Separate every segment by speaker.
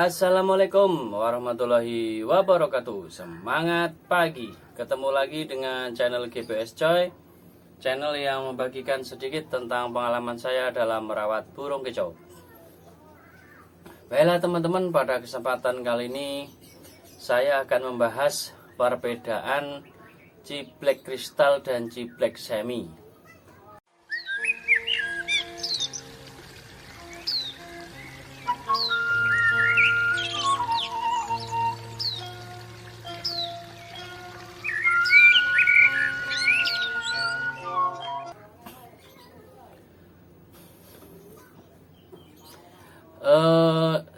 Speaker 1: Assalamualaikum warahmatullahi wabarakatuh. Semangat pagi. Ketemu lagi dengan channel GPS Coy, channel yang membagikan sedikit tentang pengalaman saya dalam merawat burung kicau. Baiklah teman-teman, pada kesempatan kali ini saya akan membahas perbedaan ciblek kristal dan ciblek semi.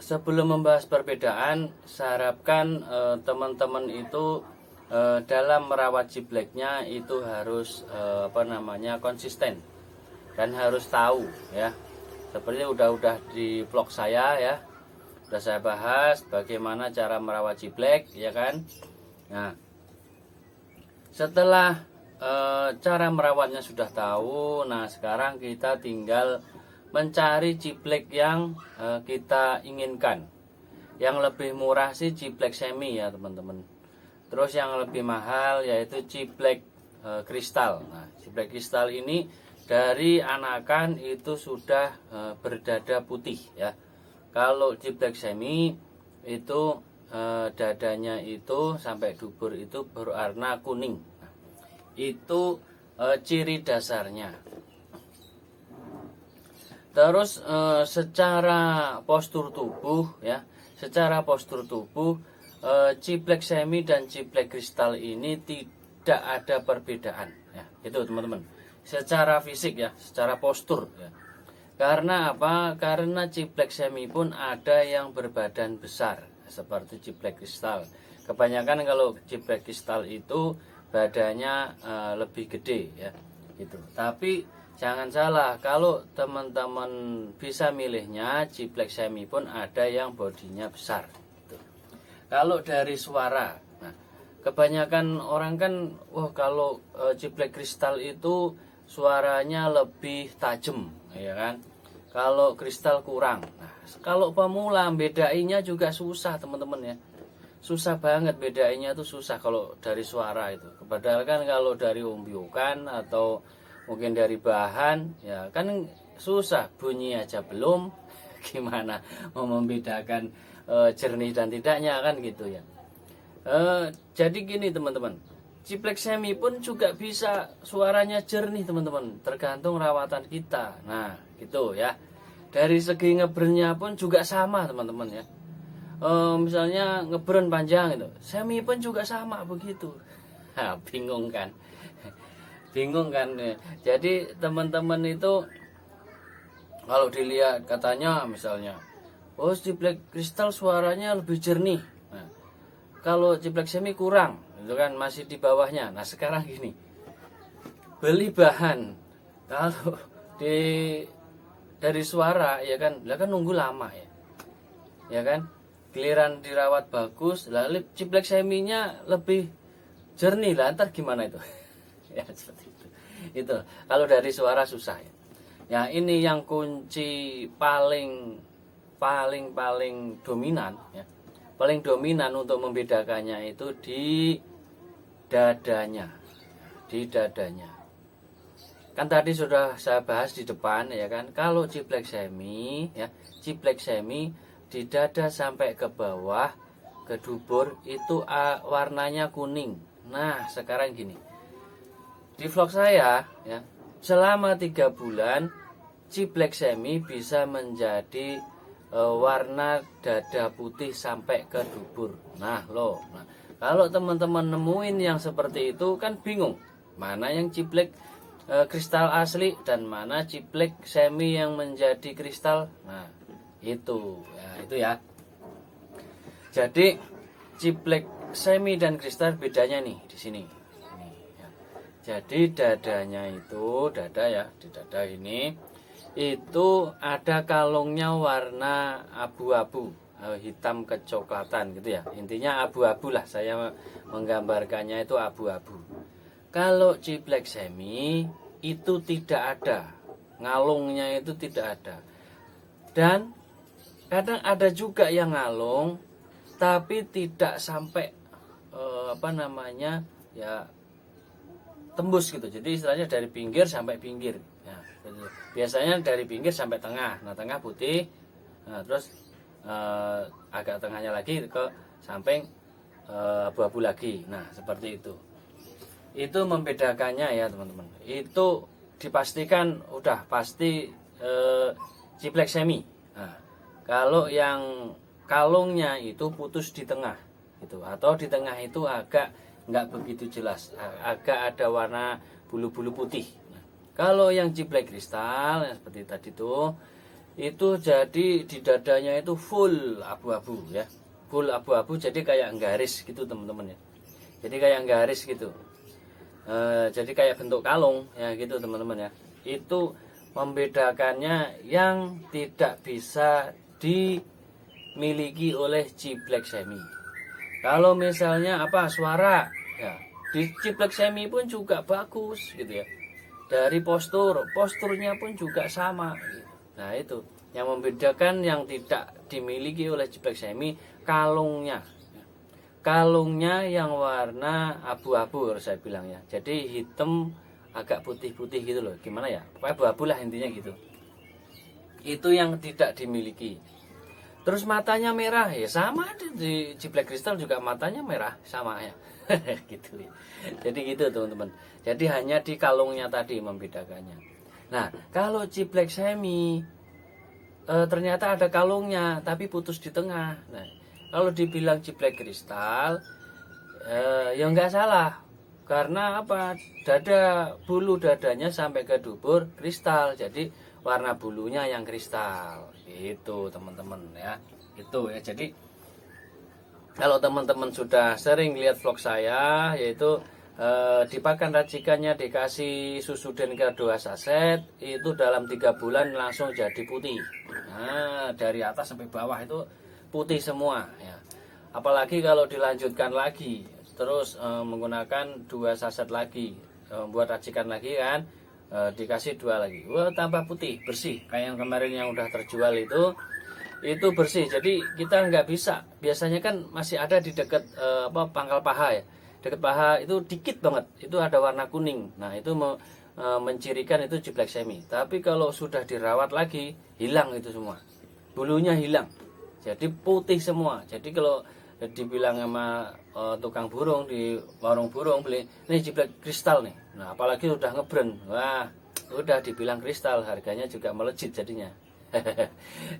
Speaker 1: Sebelum membahas perbedaan, saya harapkan teman-teman itu dalam merawat cibleknya itu harus konsisten dan harus tahu ya. Seperti udah di vlog saya ya, udah saya bahas bagaimana cara merawat ciblek ya kan. Nah, setelah cara merawatnya sudah tahu, nah sekarang kita tinggal mencari ciblek yang kita inginkan. Yang lebih murah sih ciblek semi ya teman-teman. Terus yang lebih mahal yaitu ciblek kristal. Nah, ciblek kristal ini dari anakan itu sudah berdada putih ya. Kalau ciblek semi itu dadanya itu sampai dubur itu berwarna kuning. Nah, itu ciri dasarnya. Terus secara postur tubuh ya, ciblek semi dan ciblek kristal ini tidak ada perbedaan ya. Itu teman-teman. Secara fisik ya, secara postur ya. Karena apa? Karena ciblek semi pun ada yang berbadan besar seperti ciblek kristal. Kebanyakan kalau ciblek kristal itu badannya lebih gede ya. Gitu. Tapi jangan salah, kalau teman-teman bisa milihnya, ciblek semi pun ada yang bodinya besar. Gitu. Kalau dari suara, nah, kebanyakan orang kan, kalau ciblek kristal itu suaranya lebih tajam, ya kan? Kalau kristal kurang. Nah, kalau pemula bedainnya juga susah, teman-teman ya. Susah banget bedainnya tuh susah kalau dari suara itu. Padahal kan kalau dari umbiukan atau mungkin dari bahan ya kan susah, bunyi aja belum gimana mau membedakan jernih dan tidaknya kan gitu ya. Jadi gini teman-teman, ciblek semi pun juga bisa suaranya jernih teman-teman, tergantung rawatan kita. Nah gitu ya. Dari segi ngebrnya pun juga sama teman-teman ya. Misalnya ngebren panjang itu, semi pun juga sama begitu. Nah, bingung kan? Bingung kan. Jadi teman-teman itu kalau dilihat katanya misalnya, ciblek kristal suaranya lebih jernih. Nah, kalau ciblek semi kurang, itu kan masih di bawahnya. Nah sekarang gini, beli bahan kalau dari suara ya kan, nunggu lama ya kan. Giliran dirawat bagus, lalu ciblek seminya lebih jernih lah, ntar gimana itu? Ya seperti itu kalau dari suara susah ya. Ya ini yang kunci paling dominan ya, paling dominan untuk membedakannya itu di dadanya. Kan tadi sudah saya bahas di depan ya kan, kalau ciblek semi di dada sampai ke bawah ke dubur itu warnanya kuning. Nah sekarang gini, di vlog saya ya, selama 3 bulan ciblek semi bisa menjadi warna dada putih sampai ke dubur. Nah kalau teman-teman nemuin yang seperti itu kan bingung, mana yang ciblek kristal asli dan mana ciblek semi yang menjadi kristal. Nah itu ya. Jadi ciblek semi dan kristal bedanya nih di sini. Jadi dadanya itu, di dada ini itu ada kalungnya warna abu-abu, hitam kecoklatan gitu ya. Intinya abu-abu lah, saya menggambarkannya itu abu-abu. Kalau ciblek semi itu tidak ada, ngalungnya itu tidak ada. Dan Kadang ada juga yang ngalung tapi tidak sampai ya tembus gitu. Jadi istilahnya dari pinggir sampai pinggir. Ya, gitu. Biasanya dari pinggir sampai tengah. Nah, tengah putih. Nah, terus agak tengahnya lagi ke samping abu-abu lagi. Nah, seperti itu. Itu membedakannya ya, teman-teman. Itu dipastikan udah pasti ciblek semi. Nah, kalau yang kalungnya itu putus di tengah gitu, atau di tengah itu agak nggak begitu jelas, agak ada warna bulu-bulu putih. Nah, kalau yang ciblek kristal yang seperti tadi itu jadi di dadanya itu full abu-abu ya, full abu-abu, jadi kayak garis gitu teman-teman ya, jadi kayak garis gitu, jadi kayak bentuk kalung ya gitu teman-teman ya. Itu membedakannya yang tidak bisa dimiliki oleh ciblek semi. Kalau misalnya suara ya, di ciblek semi pun juga bagus gitu ya. Dari posturnya pun juga sama gitu. Nah, itu yang membedakan yang tidak dimiliki oleh ciblek semi, kalungnya. Kalungnya yang warna abu-abu harus saya bilang ya. Jadi hitam agak putih-putih gitu loh. Gimana ya? Pokoknya abu-abu lah intinya gitu. Itu yang tidak dimiliki. Terus matanya merah ya, sama di ciblek kristal juga matanya merah sama ya. Gitu ya. Jadi gitu teman-teman. Jadi hanya di kalungnya tadi membedakannya. Nah, kalau ciblek semi ternyata ada kalungnya tapi putus di tengah. Nah, kalau dibilang ciblek kristal ya nggak salah. Karena bulu dadanya sampai ke dubur kristal. Jadi warna bulunya yang kristal. Itu teman-teman ya. Itu ya. Jadi kalau teman-teman sudah sering lihat vlog saya, yaitu di pakan racikannya dikasih susu Denka 2 saset, itu dalam 3 bulan langsung jadi putih. Nah, dari atas sampai bawah itu putih semua ya. Apalagi kalau dilanjutkan lagi, terus menggunakan 2 saset lagi, buat racikan lagi kan, dikasih 2 lagi, wah tambah putih bersih. Kayak yang kemarin yang udah terjual itu bersih. Jadi kita nggak bisa, biasanya kan masih ada di dekat pangkal paha ya, dekat paha itu dikit banget itu ada warna kuning. Nah, itu mencirikan itu ciblek semi. Tapi kalau sudah dirawat lagi, hilang itu semua, bulunya hilang, jadi putih semua. Jadi kalau dibilang sama tukang burung di warung burung beli, ini ciblek kristal nih. Nah, apalagi udah ngebrand, wah udah dibilang kristal, harganya juga melejit jadinya.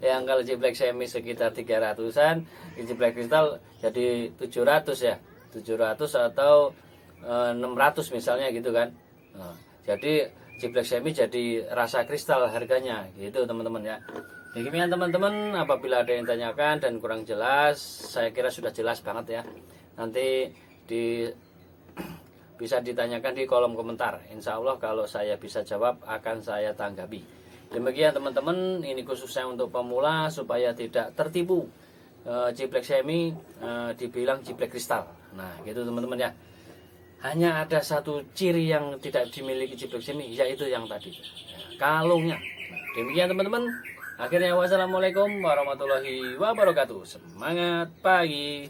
Speaker 1: Yang kalau ciblek semi sekitar 300-an, ciblek kristal jadi 700 ya, 700 atau 600 misalnya gitu kan. Nah, jadi ciblek semi jadi rasa kristal harganya gitu teman-teman ya. Demikian teman-teman, apabila ada yang tanyakan dan kurang jelas, saya kira sudah jelas banget ya. Nanti bisa ditanyakan di kolom komentar. Insya Allah kalau saya bisa jawab akan saya tanggapi. Demikian teman-teman, ini khususnya untuk pemula supaya tidak tertipu ciblek semi dibilang ciblek kristal. Nah, gitu teman-teman ya. Hanya ada satu ciri yang tidak dimiliki ciblek semi, yaitu yang tadi, kalungnya. Nah, demikian teman-teman. Akhirnya wassalamualaikum warahmatullahi wabarakatuh. Semangat pagi.